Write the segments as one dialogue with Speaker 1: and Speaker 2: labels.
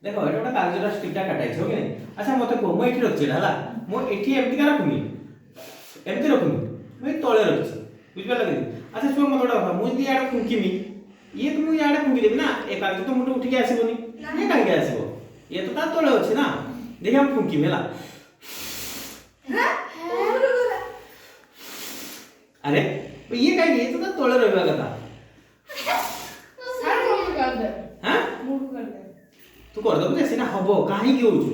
Speaker 1: देखो एटा गोटे कागजर स्टिकटा काटाई हो कि नहीं। अच्छा मते को मु एठी रखछि हला मु एठी एमती का रखुनी एमती रखुनी मु तळे रखछि बुझ पाला कि। अच्छा सुन मते गोटे कथा मु जदी याडा फुंकीमी ये तो मु याडा फुंकी देबी ना ए कागज तो मुंड उठी के आसीबोनी ये काहे के आसीबो ये तो ता तळे अछि ना देखि हम फुंकीमी हला अरे ये काहे ये तो ता तळे रहबा कथा
Speaker 2: सर को कर दे
Speaker 1: हां
Speaker 2: मुंड कर दे
Speaker 1: तू कर दबु जे सिना हबो काहे कि होछु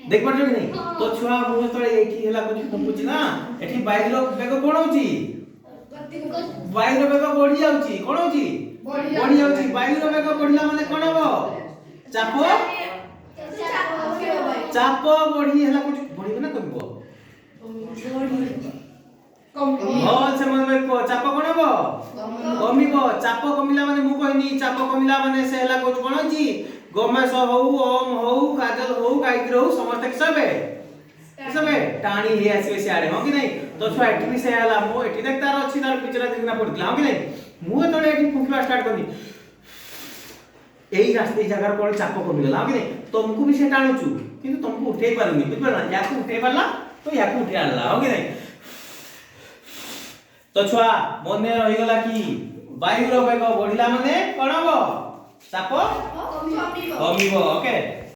Speaker 1: देख पड़ कि नहीं तो छुआ मु तळे एठी हला कुछ फुंकुची ना एठी बाइरो बेग कोन होची बाइरो बेग बढ़ी जाउची कोन होची बढ़ी जाउची बाइरो बेग बढ़िला माने कोन हबो चाप चाप बढ़ी हला कुछ बढ़ी ना कमबो हां से मन में को चाप कोन हबो कमिबो चाप कमिला माने मु कहनी चाप कमिला माने से हला कुछ कोन होची गमेश हो ओम हो काजल हो गायत्री हो समस्त सबे टाणी हे आसीबे से आडे हो कि नहीं तो छुआ एठी भी से हला मो एठी देख तार अछि तार पिचरा देखना पड़तिला हो कि नहीं मु तळे एठी फुंकवा स्टार्ट करनी एई रास्ते जगह कोन चाप कमी गला हो कि नहीं तुमको भी से टाणुचु किंतु तुमको उठे पारुनी बुझ पारला या को उठे पारला तो या को उठे आला हो कि नहीं तो छुआ मने रहि गला कि वायु रो बेग बढ़िला माने कोन हबो चाप कमिबो ओके।